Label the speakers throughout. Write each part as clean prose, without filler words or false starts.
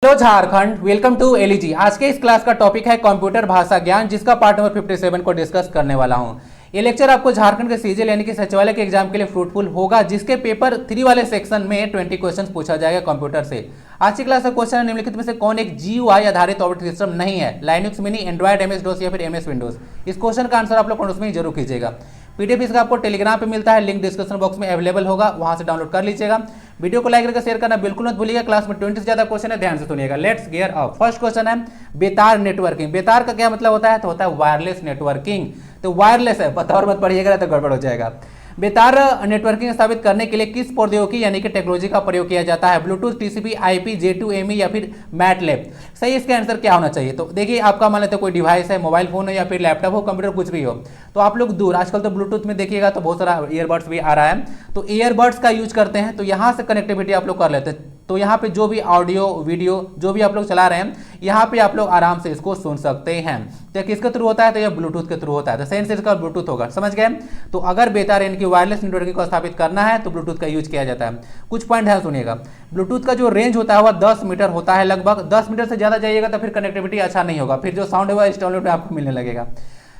Speaker 1: Hello Jharkhand, welcome to LEG. आज के इस क्लास का टॉपिक है कंप्यूटर भाषा ज्ञान, जिसका पार्ट नंबर 57 को डिस्कस करने वाला हूं। ये लेक्चर आपको झारखंड के सीजीएल यानी कि सचिवालय के एग्जाम के लिए फ्रूटफुल होगा, जिसके पेपर 3 वाले सेक्शन में 20 क्वेश्चन पूछा जाएगा कंप्यूटर से। आज की क्लास का क्वेश्चन है निम्नलिखित में से कौन एक जीयूआई आधारित ऑपरेटिंग सिस्टम नहीं है? लाइनक्स मिनी, एंड्रॉइड, एमएस डोस या फिर एमएस विंडोज। इस क्वेश्चन का आंसर आप लोग कमेंट्स में जरूर कीजिएगा। पीडीएफ इसका आपको टेलीग्राम पे मिलता है, लिंक डिस्क्रिप्शन बॉक्स में अवेलेबल होगा, वहां से डाउनलोड कर लीजिएगा। वीडियो को लाइक करके शेयर करना बिल्कुल मत भूलिएगा। क्लास में 20 से ज्यादा क्वेश्चन है, ध्यान से सुनिएगा। Let's gear up. First question है बेतार नेटवर्किंग। बेतार का क्या मतलब होता है? तो होता है वायरलेस नेटवर्किंग। तो वायरलेस है, पता और मत पढ़िएगा तो गड़बड़ हो जाएगा। बेतार नेटवर्किंग स्थापित करने के लिए किस प्रौद्योगिकी यानी कि टेक्नोलॉजी का प्रयोग किया जाता है? ब्लूटूथ, टीसीपी, आईपी, J2ME या फिर मैटलैब। सही इसका आंसर क्या होना चाहिए? तो देखिए, आपका मान लेते कोई डिवाइस है, मोबाइल फोन हो या फिर लैपटॉप हो, कंप्यूटर कुछ भी हो, तो आप लोग दूर, आजकल तो ब्लूटूथ में देखिएगा तो बहुत सारा ईयरबड्स भी आ रहा है, तो ईयरबड्स का यूज करते हैं, तो यहाँ से कनेक्टिविटी आप लोग कर लेते हैं। तो यहाँ पे जो भी ऑडियो वीडियो जो भी आप लोग चला रहे हैं, यहाँ पे आप लोग आराम से इसको सुन सकते हैं। तो किसके थ्रू होता है? तो यह ब्लूटूथ के थ्रू होता है। तो सेंस इसका ब्लूटूथ होगा, समझ गए? तो अगर बेतार यानी कि वायरलेस नेटवर्किंग को स्थापित करना है तो ब्लूटूथ का यूज किया जाता है। कुछ पॉइंट ध्यान सुनिएगा। ब्लूटूथ का जो रेंज होता है वह 10 मीटर होता है लगभग। 10 मीटर से ज्यादा जाइएगा तो फिर कनेक्टिविटी अच्छा नहीं होगा, फिर जो साउंड है वह डाउनलोड में आपको मिलने लगेगा।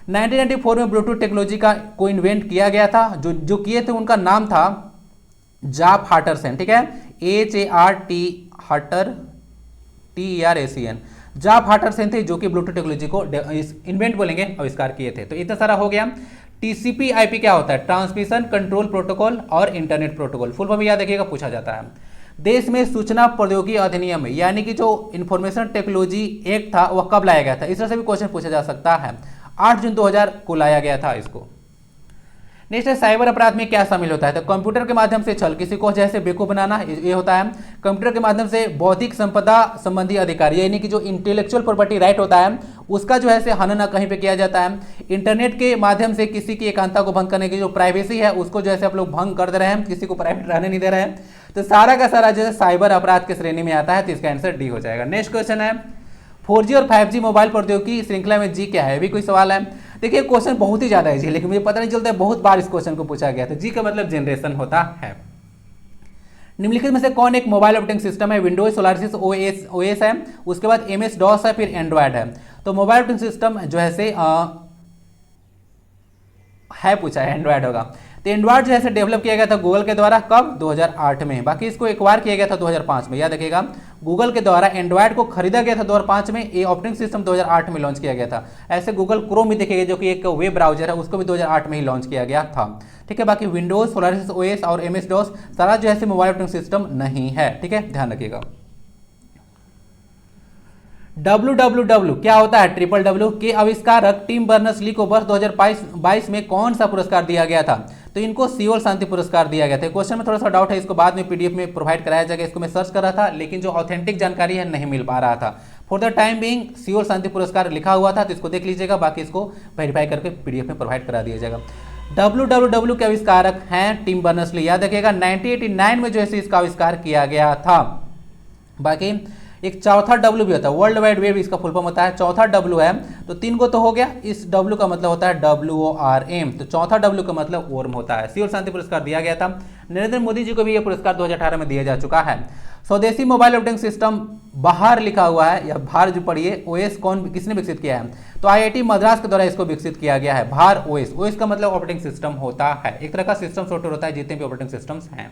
Speaker 1: 1994 में ब्लूटूथ टेक्नोलॉजी को इन्वेंट किया गया था। जो किए थे उनका नाम था जाफ हाटरसन, ठीक है, HART जाफ हाटरसन थे जो कि ब्लूटूथ टेक्नोलॉजी को इन्वेंट बोलेंगे, आविष्कार किए थे। तो इतना सारा हो गया। टीसीपी आईपी क्या होता है? ट्रांसमिशन कंट्रोल प्रोटोकॉल और इंटरनेट प्रोटोकॉल। फुल फॉर्म याद रखिएगा, पूछा जाता है। देश में सूचना प्रौद्योगिकी अधिनियम यानी कि जो इंफॉर्मेशन टेक्नोलॉजी एक्ट था वह कब लाया गया था? इस तरह से भी क्वेश्चन पूछा जा सकता है। 8 जून 2000 को लाया गया था इसको। नेक्स्ट है साइबर अपराध में क्या शामिल होता है? तो कंप्यूटर के माध्यम से छल, किसी को जैसे बेवकूफ बनाना, ये होता है। कंप्यूटर के माध्यम से बौद्धिक संपदा संबंधी अधिकार यानी कि जो इंटेलेक्चुअल प्रॉपर्टी राइट होता है उसका जो है हनन कहीं पे किया जाता है। इंटरनेट के माध्यम से किसी की एकांतता को भंग करने की जो प्राइवेसी है उसको जो है आप लोग भंग कर दे रहे हैं, किसी को प्राइवेट रहने नहीं दे रहे हैं। तो सारा का सारा जो है साइबर अपराध की श्रेणी में आता है, तो इसका आंसर डी हो जाएगा। नेक्स्ट क्वेश्चन है 4G और 5G मोबाइल प्रौद्योगिकी श्रृंखला में जी क्या है? भी कोई सवाल है। देखिए, क्वेश्चन बहुत ही ज्यादा है जी, लेकिन मुझे पता नहीं चलता है, बहुत बार इस क्वेश्चन को पूछा गया था। जी का मतलब जनरेशन होता है। निम्नलिखित में से कौन एक मोबाइल ऑपरेटिंग सिस्टम है? विंडोज, सोलारिस ओएस है, उसके बाद एमएस डॉस है, फिर एंड्रॉयड है। तो मोबाइल ऑपरेटिंग सिस्टम जो है पूछा है, एंड्रॉयड होगा। तो एंड्रॉयड जो है डेवलप किया गया था गूगल के द्वारा, कब? 2008 में। बाकी इसको एक्वायर किया गया था 2005 में, याद रखिएगा। गूगल के द्वारा एंड्रॉयड को खरीदा गया था 2005 में, ये ऑपरेटिंग सिस्टम 2008 में लॉन्च किया गया था। ऐसे गूगल क्रोम भी देखिएगा जो कि एक वेब ब्राउजर है, उसको भी 2008 में ही लॉन्च किया गया था, ठीक है। बाकी विंडोज, सोलारिस ओएस और एमएस डॉस सारा जो है मोबाइल ऑपरेटिंग सिस्टम नहीं है, ठीक है, ध्यान रखिएगा। www क्या होता है? ट्रिपल डब्ल्यू के आविष्कारक टिम बर्नर्स-ली को वर्ष 2022 में कौन सा पुरस्कार दिया गया था? तो इनको सियोल शांति पुरस्कार दिया गया था। क्वेश्चन में थोड़ा सा डाउट है, इसको बाद में पीडीएफ में प्रोवाइड कराया जाएगा। इसको मैं सर्च कर रहा था, लेकिन जो ऑथेंटिक जानकारी है नहीं मिल पा रहा था। For the time being Seoul शांति पुरस्कार लिखा हुआ था, तो इसको देख लीजिएगा। बाकी इसको वेरीफाई करके पीडीएफ में प्रोवाइड करा दिया जाएगा। www के आविष्कारक हैं टिम बर्नर्स-ली, याद रखिएगा। 1989 में जो है इसका आविष्कार किया गया था। बाकी एक चौथा डब्ल्यू भी होता है, वर्ल्ड वाइड वेब इसका फुल फॉर्म होता है। चौथा डब्ल्यू है, तो 3 को तो हो गया। इस डब्ल्यू का मतलब होता है WORM, तो चौथा डब्ल्यू का मतलब वर्म होता है। सियोल शांति पुरस्कार दिया गया था। नरेंद्र मोदी जी को भी यह पुरस्कार 2018 में दिया जा चुका है। स्वदेशी मोबाइल ऑपरेटिंग सिस्टम बाहर लिखा हुआ है, या भार जो पढ़िए, ओएस किसने विकसित किया है? तो आईआईटी मद्रास के द्वारा इसको विकसित किया गया है। भार ओएस, ओएस का मतलब ऑपरेटिंग सिस्टम होता है, एक तरह का सिस्टम सॉफ्टवेयर होता है जितने भी ऑपरेटिंग सिस्टम्स हैं।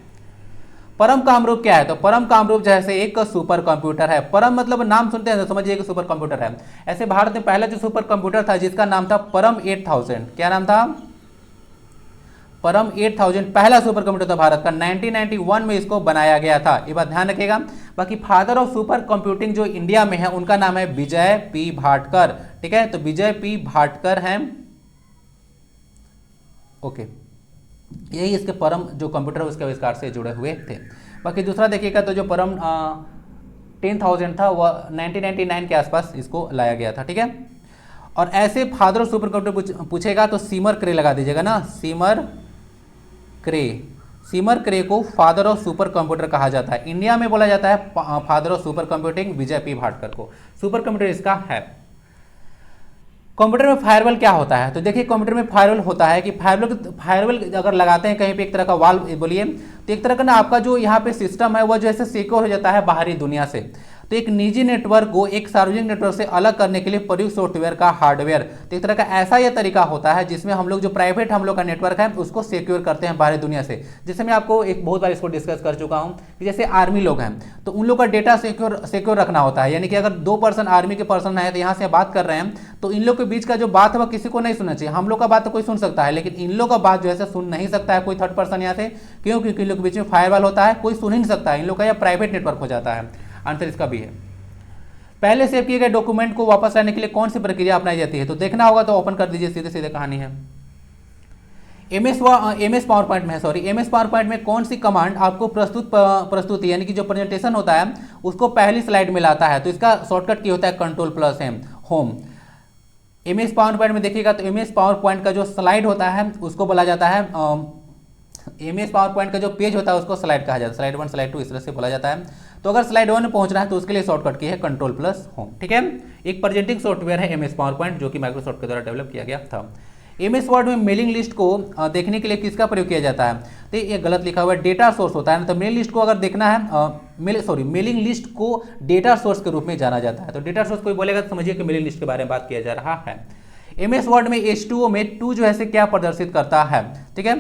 Speaker 1: परम कामरूप क्या है? तो परम कामरूप जैसे एक सुपर कंप्यूटर है। परम मतलब नाम सुनते हैं तो समझिए कि सुपर कंप्यूटर है। ऐसे भारत में पहला जो सुपर कंप्यूटर था जिसका नाम था परम 8000, क्या नाम था? परम 8000 पहला सुपर कंप्यूटर था भारत का। 1991 में इसको बनाया गया था, ये बात ध्यान रखिएगा। बाकी फादर ऑफ सुपर कंप्यूटिंग जो इंडिया में है उनका नाम है विजय पी भाटकर, ठीक है, तो विजय पी भाटकर हैं, ओके। यही इसके परम जो कंप्यूटर उसके आविष्कार से जुड़े हुए थे। बाकी दूसरा देखिएगा तो जो परम 10,000 था वह 1999 के आसपास इसको लाया गया था, ठीक है। और ऐसे फादर ऑफ सुपर कंप्यूटर पूछेगा तो सीमर क्रे लगा दीजिएगा ना, सीमर क्रे को फादर ऑफ सुपर कंप्यूटर कहा जाता है। इंडिया में बोला जाता है father of super computing Vijay P Bhatkar को। सुपर कंप्यूटर इसका है। कंप्यूटर में फायरवॉल क्या होता है? तो देखिए, कंप्यूटर में फायरवॉल होता है कि फायरवॉल अगर लगाते हैं कहीं पे एक तरह का वाल बोलिए, तो एक तरह का ना आपका जो यहाँ पे सिस्टम है वह जो है सिक्योर हो जाता है बाहरी दुनिया से। तो एक निजी नेटवर्क को एक सार्वजनिक नेटवर्क से अलग करने के लिए प्रयुक्त सॉफ्टवेयर का हार्डवेयर। तो एक तरह का ऐसा यह तरीका होता है जिसमें हम लोग जो प्राइवेट हम लोग का नेटवर्क है उसको सिक्योर करते हैं बाहरी दुनिया से। जैसे मैं आपको एक बहुत बार इसको डिस्कस कर चुका हूं कि जैसे आर्मी लोग हैं तो उन लोग का डेटा सिक्योर रखना होता है, यानी कि अगर 2 पर्सन आर्मी के पर्सन है तो यहाँ से बात कर रहे हैं तो इन लोग के बीच का जो बात है वह किसी को नहीं सुनना चाहिए। हम लोग का बात तो कोई सुन सकता है लेकिन इन लोग का बात जो है सुन नहीं सकता है कोई थर्ड पर्सन यहाँ से, क्यों? क्योंकि इन लोग के बीच में फायरवॉल होता है, कोई सुन ही नहीं सकता है, इन लोग का यह प्राइवेट नेटवर्क हो जाता है। आंसर इसका भी है। पहले सेव किए गए डॉक्यूमेंट को वापस लाने के लिए कौन सी प्रक्रिया अपनाई जाती है? तो देखना होगा तो ओपन कर दीजिए, सीधे सीधे कहानी है। एमएस पावर पॉइंट में एमएस पावर पॉइंट में कौन सी कमांड आपको प्रस्तुति यानी कि जो प्रेजेंटेशन होता है उसको पहली स्लाइड में लाता है? तो इसका शॉर्टकट की होता है Ctrl+M home. MS power point में देखिएगा तो एमएस पावर पॉइंट का जो स्लाइड होता है उसको बोला जाता है एमएस पावर पॉइंट का जो पेज होता है उसको स्लाइड कहा जाता है, स्लाइड 1 स्लाइड 2 इस तरह से बोला जाता है। तो अगर स्लाइड 1 में पहुंचना है तो उसके लिए शॉर्टकट की है Ctrl+Home, ठीक है। एक प्रेजेंटिंग सॉफ्टवेयर है एमएस पावर पॉइंट जो कि माइक्रोसॉफ्ट के द्वारा डेवलप किया गया था। एमएस वर्ड में मेलिंग लिस्ट को देखने के लिए किसका प्रयोग किया जाता है? तो ये गलत लिखा हुआ है, डेटा सोर्स होता है ना। तो मेलिंग लिस्ट को अगर देखना है मेलिंग लिस्ट को डेटा सोर्स के रूप में जाना जाता है। तो डेटा सोर्स कोई बोलेगा तो समझिए कि मेलिंग लिस्ट के बारे में बात किया जा रहा है। एमएस वर्ड में H2O में 2 जो है क्या प्रदर्शित करता है, ठीक है।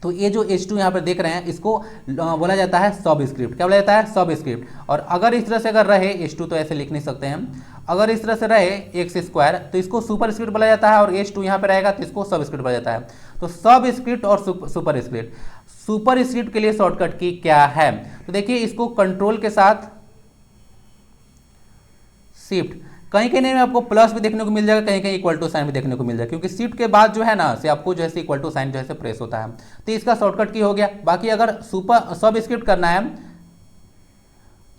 Speaker 1: तो ये जो H2 यहाँ पर देख रहे हैं इसको बोला जाता है सबस्क्रिप्ट। क्या बोला जाता है? सबस्क्रिप्ट। और अगर इस तरह से अगर रहे H2 तो ऐसे लिख नहीं सकते हैं, अगर इस तरह से रहे x² तो इसको सुपरस्क्रिप्ट बोला जाता है, और H2 यहाँ पे रहेगा तो इसको सबस्क्रिप्ट बोला जाता है। तो सबस्क्रिप्ट और सुपरस्क्रिप्ट। सुपरस्क्रिप्ट के लिए शॉर्टकट की क्या है? तो देखिए इसको कंट्रोल के साथ शिफ्ट, कहीं कहीं में आपको प्लस भी देखने को मिल जाएगा, कहीं कहीं इक्वल टू साइन भी देखने को मिल जाएगा, क्योंकि शिफ्ट के बाद जो है ना से आपको जो है इक्वल टू साइन जो है प्रेस होता है। तो इसका शॉर्टकट की हो गया। बाकी अगर सबस्क्रिप्ट करना है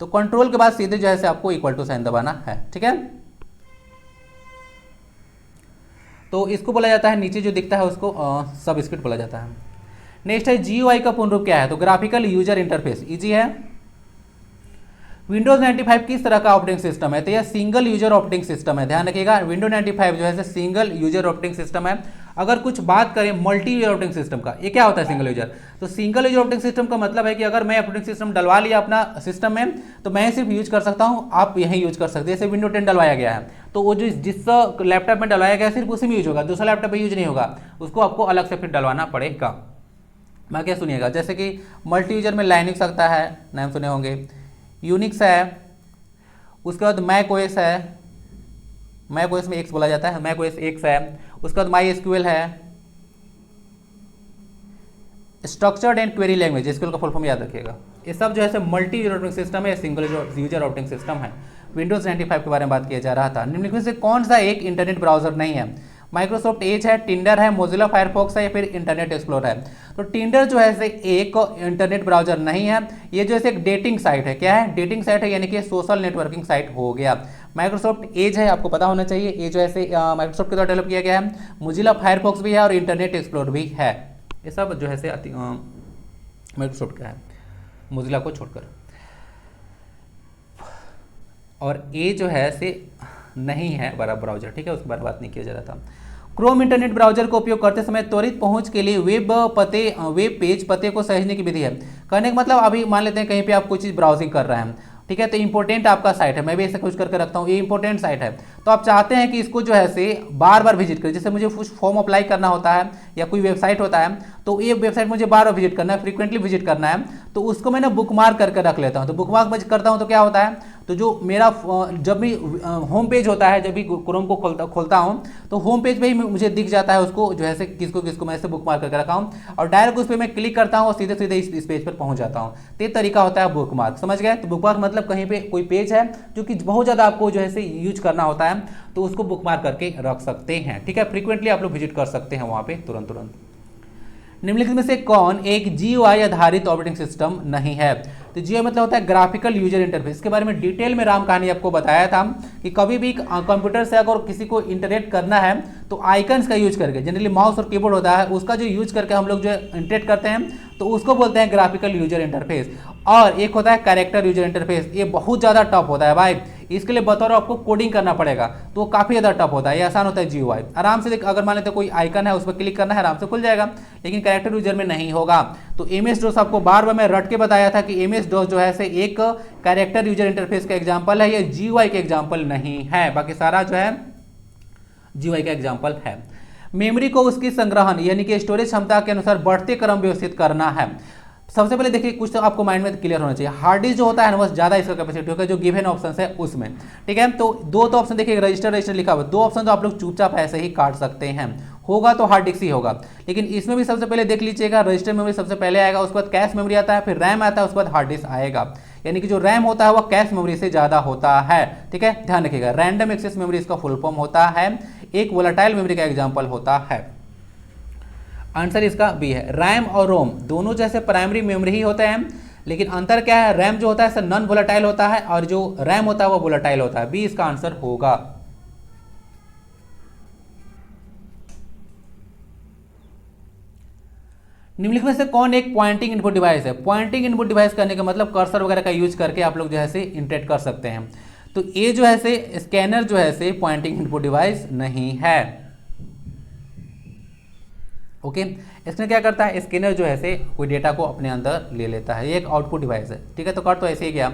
Speaker 1: तो कंट्रोल के बाद सीधे जो है आपको इक्वल टू साइन दबाना है, ठीक है। तो इसको बोला जाता है, नीचे जो दिखता है उसको सबस्क्रिप्ट बोला जाता है। नेक्स्ट है GUI का पूर्ण रूप क्या है? तो ग्राफिकल यूजर इंटरफेस। इजी है। विंडोज 95 किस तरह का ऑपरेटिंग सिस्टम है? तो यह सिंगल यूजर ऑपरेटिंग सिस्टम है। ध्यान रखिएगा, विंडो 95 जो है सिंगल यूजर ऑपरेटिंग सिस्टम है। अगर कुछ बात करें मल्टी यूजर ऑपरेटिंग सिस्टम का, ये क्या होता है सिंगल यूजर? तो सिंगल यूजर ऑपरेटिंग सिस्टम का मतलब है कि अगर मैं ऑपरेटिंग सिस्टम डलवा लिया अपना सिस्टम में तो मैं सिर्फ यूज कर सकता हूं, आप यहीं यूज कर सकते हैं। जैसे विंडो 10 डलवाया गया है तो वो जो जिस लैपटॉप में डलवाया गया सिर्फ उसी में यूज होगा, दूसरा लैपटॉप में यूज नहीं होगा, उसको आपको अलग से फिर डलवाना पड़ेगा। मैं क्या सुनिएगा, जैसे कि मल्टी यूजर में लाइनिक्स सकता है, नाम सुने होंगे, यूनिक्स है, उसके बाद मैक ओएस है, मैक ओएस में एक्स बोला जाता है, मैक ओएस एक्स है, उसके बाद MySQL है, structured and query language, SQL का फुल फॉर्म याद रखिएगा। ये सब जो है मल्टी यूजर ऑपरेटिंग सिस्टम है, सिंगल यूजर ऑपरेटिंग सिस्टम है। विंडोज 95 के बारे में बात किया जा रहा था। निम्नलिखित में से कौन सा एक इंटरनेट ब्राउजर नहीं है? माइक्रोसॉफ्ट एज है, टिंडर है, मोजिला फायरफॉक्स है या फिर इंटरनेट एक्सप्लोरर है? तो टिंडर जो है एक इंटरनेट ब्राउजर नहीं है, ये जो है एक डेटिंग साइट है। क्या है? डेटिंग साइट है, यानी कि सोशल नेटवर्किंग साइट हो गया। माइक्रोसॉफ्ट एज है, आपको पता होना चाहिए, ये जो है माइक्रोसॉफ्ट के द्वारा डेवलप किया गया है। मोजिला फायरफॉक्स भी है और इंटरनेट एक्सप्लोरर भी है। ये सब जो है माइक्रोसॉफ्ट का है, मोजिला को छोड़कर। और ये जो है नहीं है बड़ा ब्राउजर, ठीक है, उसके बारे में बात नहीं किया जा रहा था। क्रोम इंटरनेट ब्राउजर को उपयोग करते समय त्वरित पहुंच के लिए वेब पेज पते को सहेजने की विधि है। कहने का मतलब, अभी मान लेते हैं कहीं पे आप कोई चीज़ ब्राउजिंग कर रहे हैं, ठीक है, तो इंपॉर्टेंट आपका साइट है, मैं भी ऐसे कुछ करके रखता हूँ, ये इंपॉर्टेंट साइट है, तो आप चाहते हैं कि इसको जो है बार बार विजिट करें। जैसे मुझे कुछ फॉर्म अप्लाई करना होता है या कोई वेबसाइट होता है, तो ये वेबसाइट मुझे बार बार विजिट करना है, फ्रीक्वेंटली विजिट करना है, तो उसको मैं ना बुकमार्क करके रख लेता हूँ। तो बुकमार्क मैं करता हूँ तो क्या होता है, तो जो मेरा जब भी होम पेज होता है, जब भी क्रोम को खोलता हूँ तो होम पेज पे ही मुझे दिख जाता है उसको जो है किसको मैं ऐसे बुकमार्क करके रखा हूँ, और डायरेक्ट उस पर मैं क्लिक करता हूँ और सीधे सीधे इस पेज पर पहुँच जाता हूँ। तो ये तरीका होता है बुकमार्क, समझ गए? तो बुकमार्क मतलब कहीं पे कोई पेज है जो कि बहुत ज़्यादा आपको जो है यूज करना होता है, तो उसको बुकमार्क करके रख सकते हैं, ठीक है। फ्रीक्वेंटली आप लोग विजिट कर सकते हैं वहाँ पे तुरंत। निम्नलिखित में से कौन एक GUI आधारित ऑपरेटिंग सिस्टम नहीं है? तो GUI मतलब होता है ग्राफिकल यूजर इंटरफेस। इसके बारे में डिटेल में राम कहानी आपको बताया था कि कभी भी कंप्यूटर से अगर किसी को इंटरेक्ट करना है तो आइकन्स का यूज करके, जनरली माउस और कीबोर्ड होता है, उसका जो यूज करके हम लोग जो इंटरेक्ट करते हैं तो उसको बोलते हैं ग्राफिकल यूजर इंटरफेस। और एक होता है कैरेक्टर यूजर इंटरफेस, ये बहुत ज़्यादा टफ होता है भाई, इसके लिए बतौर आपको कोडिंग करना पड़ेगा, तो काफ़ी ज़्यादा टफ होता है। ये आसान होता है GUI, आराम से देख, अगर मान लेते कोई आइकन है उस पर क्लिक करना है, आराम से खुल जाएगा, लेकिन कैरेक्टर यूजर में नहीं होगा। तो MS-DOS आपको बार बार मैं रट के बताया था कि MS-DOS जो है से एक कैरेक्टर यूजर इंटरफेस का एग्जाम्पल है, ये GUI का एग्जाम्पल नहीं है, बाकी सारा जो है GUI का एग्जाम्पल है। मेमोरी को उसकी संग्रहण यानी कि स्टोरेज क्षमता के अनुसार बढ़ते क्रम व्यवस्थित करना है। सबसे पहले देखिए, कुछ तो आपको माइंड में क्लियर होना चाहिए, हार्ड डिस्क जो होता है ना बस ज़्यादा इसका कैपेसिटी होगा, जो गिवन ऑप्शन है उसमें, ठीक है। तो दो तो ऑप्शन देखिए, रजिस्टर लिखा हुआ, दो ऑप्शन तो आप लोग चुपचाप ऐसे ही काट सकते हैं, होगा तो हार्ड डिस्क ही होगा। लेकिन इसमें भी सबसे पहले देख लीजिएगा, रजिस्टर मेमोरी सबसे पहले आएगा, उसके बाद कैश मेमोरी आता है, फिर रैम आता है, उसके बाद हार्ड डिस्क आएगा। यानी कि जो रैम होता है वह कैश मेमोरी से ज़्यादा होता है, ठीक है, ध्यान रखिएगा। रैंडम एक्सेस मेमोरी इसका फुल फॉर्म होता है, एक वोलेटाइल मेमोरी का एग्जाम्पल होता है। आंसर इसका बी है। रैम और रोम दोनों जैसे प्राइमरी मेमोरी ही होते हैं, लेकिन अंतर क्या है, रैम जो होता है सर नॉन वोलेटाइल होता है और जो रैम होता है वो वोलेटाइल होता है। बी इसका आंसर होगा। निम्नलिखित में से कौन एक पॉइंटिंग इनपुट डिवाइस है? पॉइंटिंग इनपुट डिवाइस करने का मतलब कर्सर वगैरह का यूज करके आप लोग जो है से इंटरेक्ट कर सकते हैं। तो ये जो है से स्कैनर जो है से पॉइंटिंग इनपुट डिवाइस नहीं है। ओके, इसमें क्या करता है, स्कैनर जो है से कोई डेटा को अपने अंदर ले लेता है, ये एक आउटपुट डिवाइस है, ठीक है। तो कर तो ऐसे ही गया,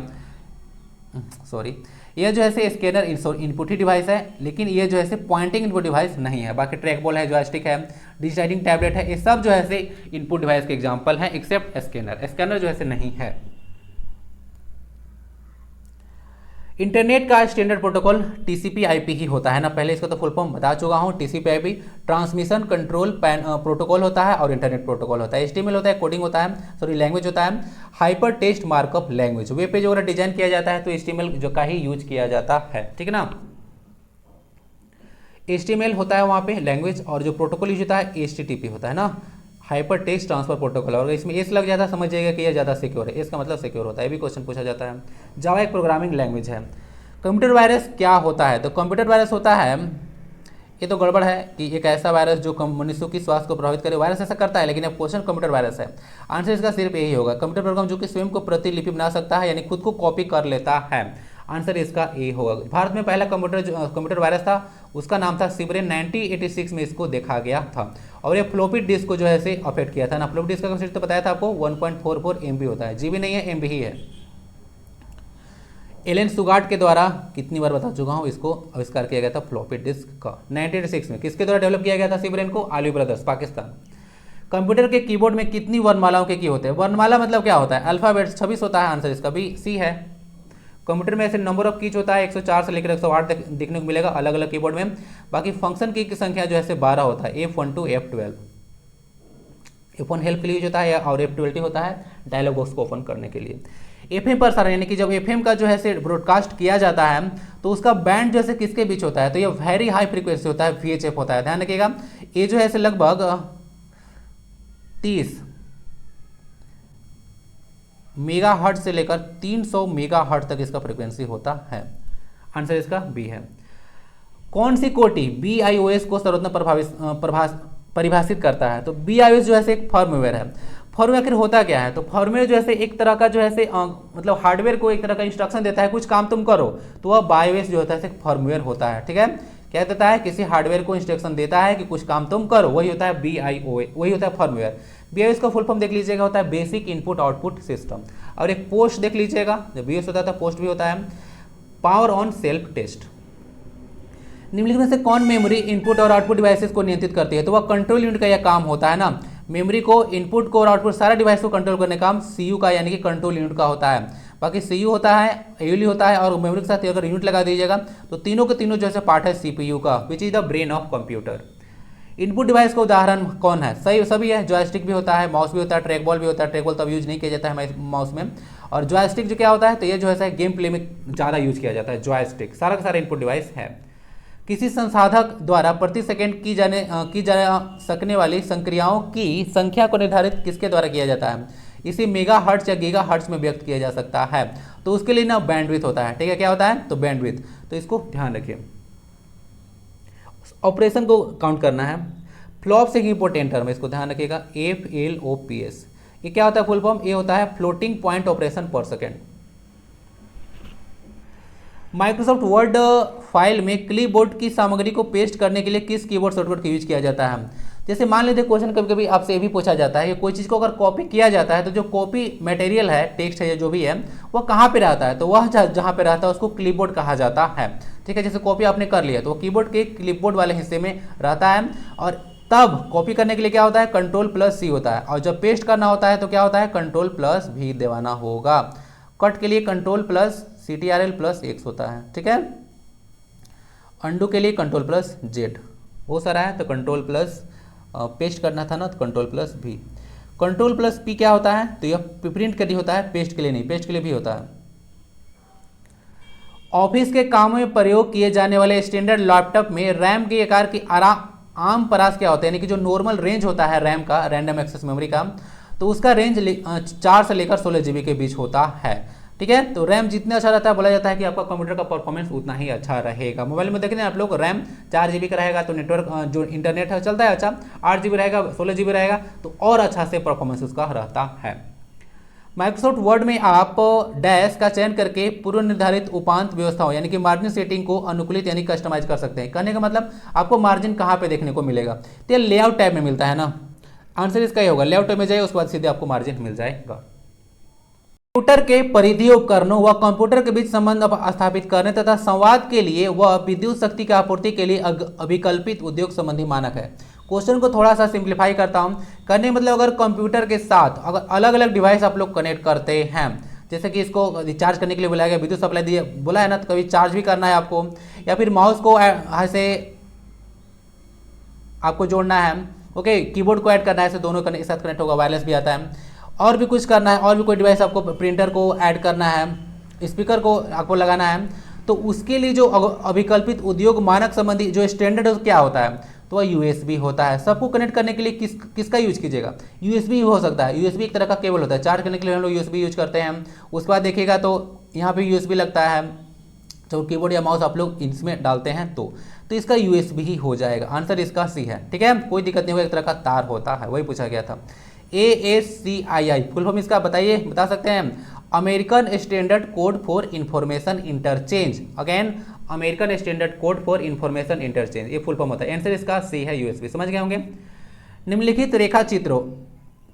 Speaker 1: सॉरी, ये जो है से स्कैनर इनपुट ही डिवाइस है, लेकिन ये जो है से पॉइंटिंग इनपुट डिवाइस नहीं है। बाकी ट्रैक बॉल है, जॉयस्टिक है, डिजिटाइजिंग टैबलेट है, ये सब जो है से इनपुट डिवाइस के एग्जांपल हैं, एक्सेप्ट स्कैनर। स्कैनर जो है से नहीं है। इंटरनेट का स्टैंडर्ड प्रोटोकॉल TCP/IP ही होता है ना, पहले इसका तो फुल फॉर्म बता चुका हूँ। TCP/IP ट्रांसमिशन कंट्रोल प्रोटोकॉल होता है और इंटरनेट प्रोटोकॉल होता है। HTML होता है, कोडिंग होता है, सॉरी लैंग्वेज होता है, hyper text markup language. Web page वगैरह डिजाइन किया जाता है तो HTML जो का ही यूज किया जाता है, ठीक है ना। HTML होता है वहाँ पे लैंग्वेज, और जो प्रोटोकॉल यूज होता है HTTP होता है ना, हाइपर टेक्स्ट ट्रांसफर प्रोटोकॉल। और इसमें एस लग जाता है, समझ जाएगा कि ये ज़्यादा सिक्योर है, इसका मतलब सिक्योर होता है, ये भी क्वेश्चन पूछा जाता है। जावा एक प्रोग्रामिंग लैंग्वेज है। कंप्यूटर वायरस क्या होता है? तो कंप्यूटर वायरस होता है, ये तो गड़बड़ है कि एक ऐसा वायरस जो मनुष्यों की स्वास्थ्य को प्रभावित करे। वायरस ऐसा करता है, लेकिन अब क्वेश्चन कंप्यूटर वायरस है, आंसर इसका सिर्फ यही होगा, कंप्यूटर प्रोग्राम जो कि स्वयं को प्रतिलिपि बना सकता है, यानी खुद को कॉपी कर लेता है। आंसर इसका ए होगा। भारत में पहला कंप्यूटर वायरस था, उसका नाम था सिबरेन। 1986 में इसको देखा गया था, और ये फ्लॉपी डिस्क को जो है से अफेक्ट किया था ना। फ्लॉपी डिस्क का कैपेसिटी तो बताया था आपको 1.44 MB होता है, GB नहीं है, MB ही है। एलन सुगार्ट के द्वारा, कितनी बार बता चुका हूँ, इसको आविष्कार किया गया था फ्लॉपी डिस्क का 1986 में। किसके द्वारा डेवलप किया गया था सिबरेन को? आली ब्रदर्स, पाकिस्तान। कंप्यूटर के कीबोर्ड में कितनी वर्णमालाओं के की होते हैं? वर्णमाला मतलब क्या होता है? अल्फाबेट्स 26 होता है, आंसर इसका भी सी है। कंप्यूटर में ऐसे नंबर ऑफ कीज होता है 104 से लेकर 108 तक देखने को मिलेगा अलग अलग कीबोर्ड में। बाकी फंक्शन की संख्या जो है 12 होता है, F1 to F12। F1 help के लिए होता है और F12 होता है डायलॉग बॉक्स को ओपन करने के लिए। FM प्रसारण, यानी कि जब FM का जो है से ब्रॉडकास्ट किया जाता है तो उसका बैंड जो है किसके बीच होता है? तो ये वेरी हाई फ्रीक्वेंसी होता है, VHF होता है, ध्यान रखिएगा। ये जो है लगभग 30 मेगाहर्ट्ज से लेकर 300 मेगाहर्ट्ज तक इसका फ्रीक्वेंसी होता है। आंसर इसका बी है। कौन सी कोटि BIOS को सर्वोत्तम परिभाषित करता है? तो BIOS जो है एक फर्मवेयर है। फर्मवेयर आखिर होता क्या है? तो फर्मवेयर जो है एक तरह का जो है मतलब हार्डवेयर को एक तरह का इंस्ट्रक्शन देता है, कुछ काम तुम करो, तो वह BIOS जो होता है एक फर्मवेयर होता है, ठीक है। क्या देता है? किसी हार्डवेयर को इंस्ट्रक्शन देता है कि कुछ काम तुम करो, वही होता है BIOS, वही होता है फर्मवेयर। BIOS का फुल फॉर्म देख लीजिएगा, होता है बेसिक इनपुट आउटपुट सिस्टम। और एक पोस्ट देख लीजिएगा, जब BIOS होता है तो पोस्ट भी होता है, पावर ऑन सेल्फ टेस्ट। निम्नलिखित में से कौन मेमोरी इनपुट और आउटपुट डिवाइसेस को नियंत्रित करती है? तो वह कंट्रोल यूनिट का यह काम होता है ना। मेमोरी को, इनपुट को और आउटपुट सारा डिवाइस को कंट्रोल करने का काम CU का, यानी कि कंट्रोल यूनिट का होता है। बाकी CU होता है, ALU होता है, और मेमोरी के साथ अगर यूनिट लगा दीजिएगा तो तीनों के तीनों जैसे पार्ट है CPU का, which is the brain of computer. Input device का उदाहरण कौन है? सही सभी है, जॉयस्टिक भी होता है, माउस भी होता है, ट्रैक बॉल भी होता है। ट्रैक बॉल तो अब यूज नहीं किया जाता है माउस में। और जॉयस्टिक जो क्या होता है? तो ये जो है गेम प्ले में ज़्यादा यूज किया जाता है जॉयस्टिक। सारा का सारा इनपुट डिवाइस है। किसी संसाधक द्वारा प्रति सेकंड की जा सकने वाली संक्रियाओं की संख्या को निर्धारित किसके द्वारा किया जाता है? इसे मेगा हर्ट्ज या गीगा हर्ट्ज में व्यक्त किया जा सकता है। तो उसके लिए ना बैंडविड्थ होता है, ठीक है। क्या होता है? तो बैंडविड्थ। तो इसको ध्यान रखिए। ऑपरेशन को काउंट करना है। फ्लॉप्स एक इंपॉर्टेंट टर्म है, इसको ध्यान रखिएगा, FLOPS। ये क्या होता है फुल फॉर्म? ये होता है फ्लोटिंग पॉइंट ऑपरेशन पर सेकेंड। माइक्रोसॉफ्ट वर्ड फाइल में क्लिपबोर्ड की सामग्री को पेस्ट करने के लिए किस कीबोर्ड शॉर्टकट का यूज किया जाता है? जैसे मान लीजिए क्वेश्चन कभी कभी आपसे ये भी पूछा जाता है कि कोई चीज़ को अगर कॉपी किया जाता है तो जो कॉपी मटेरियल है, टेक्स्ट है या जो भी है, वो कहाँ पे रहता है? तो वह जहाँ पे रहता है उसको क्लिपबोर्ड कहा जाता है। ठीक है, जैसे कॉपी आपने कर लिया तो वो कीबोर्ड के क्लिपबोर्ड वाले हिस्से में रहता है। और तब कॉपी करने के लिए क्या होता है? Ctrl+C होता है। और जब पेस्ट करना होता है तो क्या होता है? Ctrl+V दबाना होगा। कट के लिए Ctrl+Ctrl+X होता है। ठीक है, अंडू के लिए Ctrl+Z वो सारा है, तो कंट्रोल पेस्ट करना था ना तो Ctrl+V। Ctrl+P क्या होता है? तो यह प्रिंट के लिए होता है, पेस्ट के लिए नहीं, पेस्ट के लिए भी होता है। ऑफिस के कामों में प्रयोग किए जाने वाले स्टैंडर्ड लैपटॉप में रैम के आकार की आम परास क्या होता है? यानी कि जो नॉर्मल रेंज होता है रैम का, रैंडम एक्सेस मेमोरी का, तो उसका रेंज 4 से लेकर 16 GB के बीच होता है। ठीक है, तो रैम जितना अच्छा रहता है बोला जाता है कि आपका कंप्यूटर का परफॉर्मेंस उतना ही अच्छा रहेगा। मोबाइल में देखते हैं आप लोग, रैम 4 GB का रहेगा तो नेटवर्क जो इंटरनेट है चलता है अच्छा, 8 GB रहेगा, 16 GB रहेगा तो और अच्छा से परफॉर्मेंस उसका रहता है। माइक्रोसॉफ्ट वर्ड में आप डैश का चयन करके पूर्व निर्धारित उपांत व्यवस्थाओं यानी कि मार्जिन सेटिंग को अनुकूलित यानी कस्टमाइज कर सकते हैं। कहने का मतलब आपको मार्जिन कहाँ पे देखने को मिलेगा? तो ये लेआउट टैब में मिलता है ना। आंसर इसका ही होगा, लेआउट टैब में जाइए, उसके बाद सीधे आपको मार्जिन मिल जाएगा। कंप्यूटर के परिधीय उपकरणों व कंप्यूटर के बीच संबंध स्थापित करने तथा संवाद के लिए व विद्युत शक्ति की आपूर्ति के लिए अभिकल्पित उद्योग संबंधी मानक है। क्वेश्चन को थोड़ा सा सिंप्लीफाई करता हूं, करने मतलब अगर कंप्यूटर के साथ अगर अलग अलग डिवाइस आप लोग कनेक्ट करते हैं, जैसे कि इसको रिचार्ज करने के लिए बुलाया गया, विद्युत सप्लाई दिए बोला है ना, तो कभी चार्ज भी करना है आपको, या फिर माउस को ऐसे आपको जोड़ना है, ओके, कीबोर्ड को ऐड करना है, ऐसे दोनों एक साथ कनेक्ट होगा, वायरलेस भी आता है, और भी कुछ करना है, और भी कोई डिवाइस आपको, प्रिंटर को ऐड करना है, स्पीकर को आपको लगाना है, तो उसके लिए जो अभिकल्पित उद्योग मानक संबंधी जो स्टैंडर्ड क्या होता है? तो वह USB होता है। सबको कनेक्ट करने के लिए किसका यूज कीजिएगा? USB हो सकता है। USB एक तरह का केबल होता है, चार्ज करने के लिए हम लोग USB यूज करते हैं। उसके बाद देखिएगा तो यहाँ पे USB लगता है, जो कीबोर्ड या माउस आप लोग इसमें डालते हैं तो इसका USB ही हो जाएगा। आंसर इसका C है। ठीक है, कोई दिक्कत नहीं होगा, एक तरह का तार होता है, वही पूछा गया था। ASCII फुल फॉर्म इसका बताइए, बता सकते हैं? American standard code for information interchange. Again American standard code for information interchange, ये फुल फॉर्म होता है। आंसर इसका C है, USB। समझ गए होंगे। निम्नलिखित रेखा चित्रों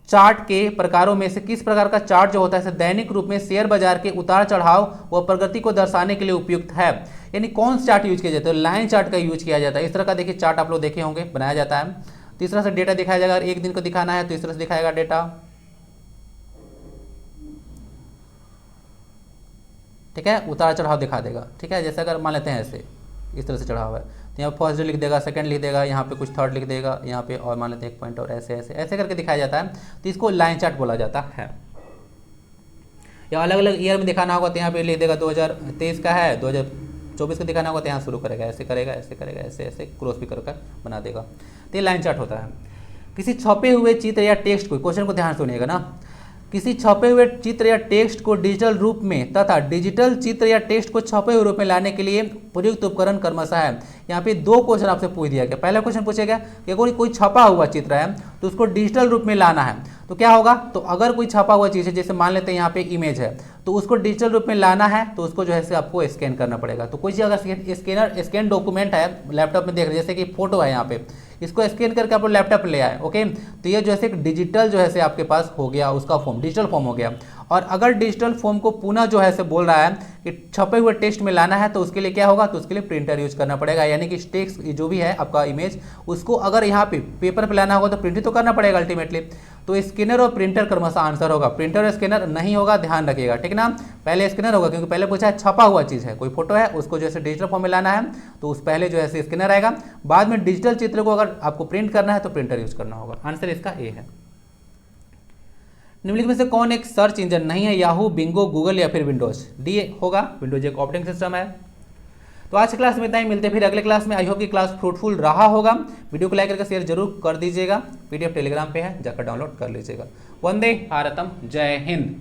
Speaker 1: चार्ट के प्रकारों में से किस प्रकार का चार्ट जो होता है दैनिक रूप में शेयर बाजार के उतार चढ़ाव व प्रगति को दर्शाने के लिए उपयुक्त है? यानी कौन सा चार्ट यूज किया जाता है? लाइन चार्ट का यूज किया जाता है। इस तरह का देखिए चार्ट आप लोग देखे होंगे, बनाया जाता है। तीसरा से डेटा दिखाया जाएगा, एक दिन को दिखाना है तो इस तरह से दिखाएगा डेटा। ठीक है, उतार चढ़ाव दिखा देगा। ठीक है, जैसे अगर मान लेते हैं ऐसे इस तरह से चढ़ा हुआ है तो यहाँ फर्स्ट डे लिख देगा, सेकंड लिख देगा, यहाँ पे कुछ थर्ड लिख देगा, यहाँ पे और मान लेते हैं एक पॉइंट और ऐसे ऐसे ऐसे करके दिखाया जाता है, तो इसको लाइन चार्ट बोला जाता है। या अलग अलग ईयर में दिखाना होगा तो यहाँ पे लिख देगा 2023 का है, 2024 का दिखाना होगा तो यहाँ शुरू करेगा, ऐसे करेगा, ऐसे करेगा, ऐसे ऐसे क्रॉस भी कर बना देगा, तो ये लाइन चार्ट होता है। किसी छपे हुए चित्र या टेक्स्ट को, क्वेश्चन को ध्यान सुनिएगा ना, किसी छपे हुए चित्र या टेक्स्ट को डिजिटल रूप में तथा डिजिटल चित्र या टेक्स्ट को छपे हुए रूप में लाने के लिए प्रयुक्त उपकरण क्रमशः है। यहाँ पे दो क्वेश्चन आपसे पूछ दिया गया। पहला क्वेश्चन पूछा गया कि कोई छपा हुआ चित्र है तो उसको डिजिटल रूप में लाना है, तो क्या होगा? तो अगर कोई छपा हुआ चीज़ है, जैसे मान लेते हैं यहाँ पे इमेज है, तो उसको डिजिटल रूप में लाना है तो उसको जो है आपको स्कैन करना पड़ेगा। तो कोई चीज़ अगर स्कैन डॉक्यूमेंट है लैपटॉप में देख रहे, जैसे कि फोटो है यहाँ पे, इसको स्कैन करके आप लैपटॉप ले आए, ओके, तो ये जो है डिजिटल जो है आपके पास हो गया, उसका फॉर्म डिजिटल फॉर्म हो गया। और अगर डिजिटल फॉर्म को पुनः जो है बोल रहा है कि छपे हुए टेक्स्ट में लाना है तो उसके लिए क्या होगा? तो उसके लिए प्रिंटर यूज करना पड़ेगा। यानी कि टेक्स्ट जो भी है आपका इमेज, उसको अगर यहाँ पे पेपर पे लाना होगा तो प्रिंट तो करना पड़ेगा अल्टीमेटली। तो स्कैनर और प्रिंटर क्रमशः आंसर होगा, प्रिंटर और स्कैनर नहीं होगा, ध्यान रखिएगा। ठीक ना, पहले स्कैनर होगा क्योंकि पहले पूछा है छपा हुआ चीज़ है, कोई फोटो है उसको जो है डिजिटल फॉर्म में लाना है तो उस पहले जो है स्कैनर आएगा, बाद में डिजिटल चित्र को अगर आपको प्रिंट करना है तो प्रिंटर यूज करना होगा। आंसर इसका ए है। निम्नलिखित में से कौन एक सर्च इंजन नहीं है? याहू, बिंगो, गूगल या फिर विंडोज? डी होगा, विंडोज एक ऑपरेटिंग सिस्टम है। तो आज की क्लास में इतना ही, मिलते हैं फिर अगले क्लास में। आई होप की क्लास फ्रूटफुल रहा होगा। वीडियो को लाइक करके शेयर जरूर कर दीजिएगा। PDF टेलीग्राम पे है, जाकर डाउनलोड कर लीजिएगा। वंदे भारतम, जय हिंद।